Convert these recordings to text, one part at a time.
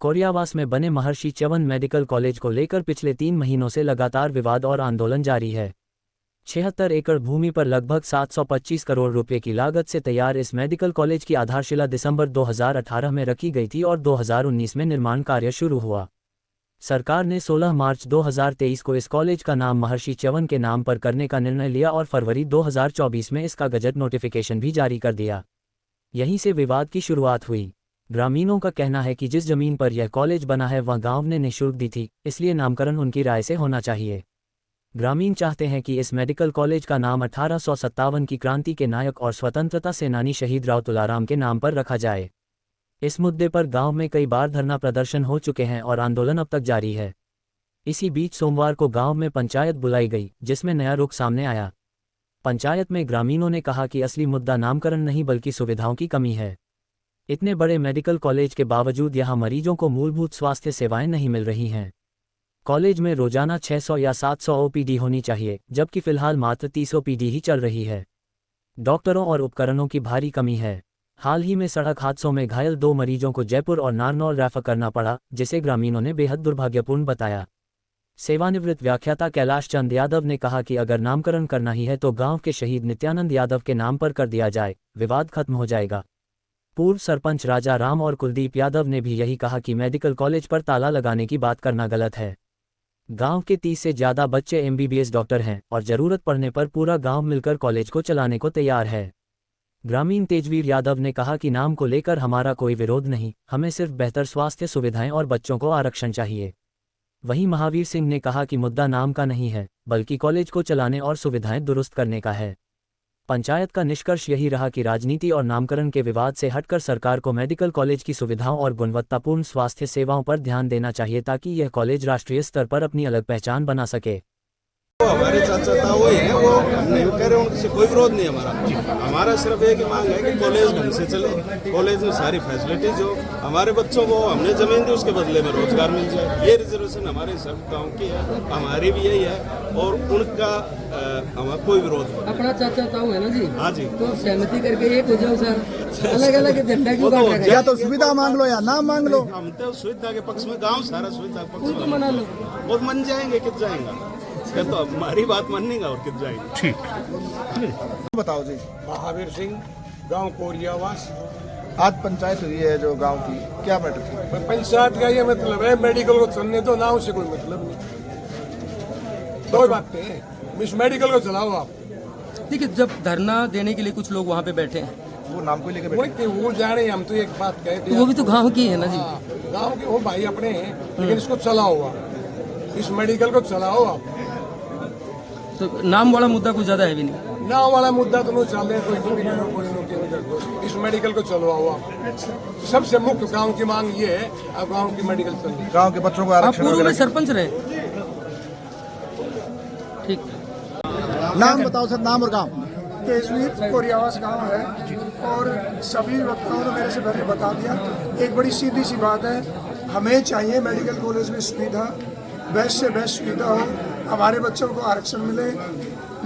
कोरियावास में बने महर्षि Chyavan medical college को लेकर पिछले 3 महीनों से लगातार विवाद और आंदोलन जारी है। 76 एकड़ भूमि पर लगभग 725 करोड़ रुपए की लागत से तैयार इस मेडिकल कॉलेज की आधारशिला दिसंबर 2018 में रखी गई थी और 2019 में निर्माण कार्य शुरू हुआ। सरकार ने 16 मार्च 2023 को इस कॉलेज का नाम महर्षि च्यवन के नाम पर करने का निर्णय लिया और फरवरी 2024 में इसका गजट नोटिफिकेशन भी जारी कर दिया। यहीं से विवाद की शुरुआत हुई। ग्रामीणों का कहना है कि जिस जमीन पर यह कॉलेज बना है वह गांव ने निःशुल्क दी थी, इसलिए नामकरण उनकी राय से होना चाहिए। ग्रामीण चाहते हैं कि इस मेडिकल कॉलेज का नाम 1857 की क्रांति के नायक और स्वतंत्रता सेनानी शहीद राव तुलाराम के नाम पर रखा जाए। इस मुद्दे पर गांव में कई बार धरना प्रदर्शन हो चुके हैं और आंदोलन अब तक जारी है। इसी बीच सोमवार को गांव में पंचायत बुलाई गई, जिसमें नया रुख सामने आया। पंचायत में ग्रामीणों ने कहा कि असली मुद्दा नामकरण नहीं बल्कि सुविधाओं की कमी है। इतने बड़े मेडिकल कॉलेज के बावजूद यहां मरीजों को मूलभूत स्वास्थ्य सेवाएं नहीं मिल रही हैं। कॉलेज में रोजाना 600 या 700 ओपीडी होनी चाहिए, जबकि फिलहाल मात्र 30 ओपीडी ही चल रही है। डॉक्टरों और उपकरणों की भारी कमी है। हाल ही में सड़क हादसों में घायल 2 मरीजों को जयपुर और नारनौल रेफर करना पड़ा, जिसे ग्रामीणों ने बेहद दुर्भाग्यपूर्ण बताया। सेवानिवृत्त व्याख्याता कैलाश चंद यादव ने कहा कि अगर नामकरण करना ही है तो गांव के शहीद नित्यानंद यादव के नाम पर कर दिया जाए, विवाद खत्म हो जाएगा। पूर्व सरपंच राजा राम और कुलदीप यादव ने भी यही कहा कि मेडिकल कॉलेज पर ताला लगाने की बात करना गलत है। गांव के 30 से ज़्यादा बच्चे एमबीबीएस डॉक्टर हैं और जरूरत पड़ने पर पूरा गांव मिलकर कॉलेज को चलाने को तैयार है। ग्रामीण तेजवीर यादव ने कहा कि नाम को लेकर हमारा कोई विरोध नहीं, हमें सिर्फ बेहतर स्वास्थ्य सुविधाएं और बच्चों को आरक्षण चाहिए। वहीं महावीर सिंह ने कहा कि मुद्दा नाम का नहीं है, बल्कि कॉलेज को चलाने और सुविधाएं दुरुस्त करने का है। पंचायत का निष्कर्ष यही रहा कि राजनीति और नामकरण के विवाद से हटकर सरकार को मेडिकल कॉलेज की सुविधाओं और गुणवत्तापूर्ण स्वास्थ्य सेवाओं पर ध्यान देना चाहिए, ताकि यह कॉलेज राष्ट्रीय स्तर पर अपनी अलग पहचान बना सके। हमारे चाचा ताऊ हैं, वो नहीं कह रहे, उनसे कोई विरोध नहीं हमारा सिर्फ एक ही मांग है कि कॉलेज ढंग से चले, कॉलेज में सारी फैसिलिटीज हो, हमारे बच्चों को हमने जमीन दी उसके बदले में रोजगार मिल जाए। ये रिजर्वेशन हमारे सब गांव की है, हमारी भी यही है और उनका हमारा कोई विरोध नहीं। अपना चाचा ताऊ है ना जी? हाँ जी। तो सहमति करके एक हो जाओ सर, अलग अलग झंडा क्यों काट रहे हैं? या तो सुविधा मांग लो या नाम मांग लो। हम तो सुविधा के पक्ष में, गाँव सारा सुविधा के पक्ष में मना लो, वो मन जाएंगे कित जाएंगा, तो हमारी बात मानेगा और कित जाएंगे। ठीक बताओ जी। महावीर सिंह, गांव कोरियावास। आज पंचायत हुई है जो गांव की, क्या मैटर थी? पंचायत का ये मतलब है मेडिकल को चलने दो, नाव से कोई मतलब नहीं। दो बातें हैं, इस मेडिकल को चलाओ आप। देखिए जब धरना देने के लिए कुछ लोग वहाँ पे बैठे हैं, वो नाम को लेकर बैठे। वो जाने, हम तो एक बात कहते हैं, वो भी तो गांव की है ना जी? गांव के वो भाई अपने हैं, लेकिन इसको चलाओ आप, इस मेडिकल को चलाओ आप। तो नाम वाला मुद्दा कुछ ज्यादा है भी नहीं। नाव वाला मुद्दा तो नहीं चल रहा, कोई इस मेडिकल को चलवाओ आप। सबसे मुख्य गांव की मांग ये है, अब गांव की मेडिकल चल रही है। गांव के बच्चों को आप आरक्षण पूर्व में सरपंच रहे? ठीक। नाम बताओ सर, नाम और गांव। तेजवीर कोरियावास गांव है और सभी वक्ताओं ने मेरे से पहले बता दिया। एक बड़ी सीधी सी बात है, हमें चाहिए मेडिकल कॉलेज में सुविधा, बेस्ट से बेस्ट सुविधा हो, हमारे बच्चों को आरक्षण मिले।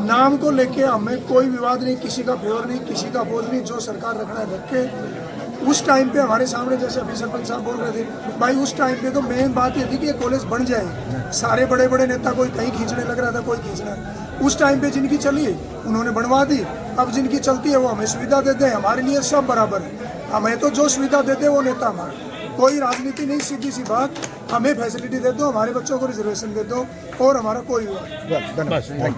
नाम को लेके हमें कोई विवाद नहीं, किसी का फेवर नहीं, किसी का बोझ नहीं, जो सरकार रखना है रखे। उस टाइम पे हमारे सामने जैसे अभी सरपंच साहब बोल रहे थे भाई, उस टाइम पे तो मेन बात ये थी कि ये कॉलेज बन जाए। सारे बड़े बड़े नेता कोई कहीं खींचने लग रहा था, कोई खींचना। उस टाइम पे जिनकी चली उन्होंने बनवा दी, अब जिनकी चलती है वो हमें सुविधा देते हैं। हमारे लिए सब बराबर है, हमें तो जो सुविधा देते हैं वो नेता हमारे। कोई राजनीति नहीं, सीधी सी बात, हमें फैसिलिटी दे दो, हमारे बच्चों को रिजर्वेशन दे दो और हमारा कोई विवाद। धन्यवाद।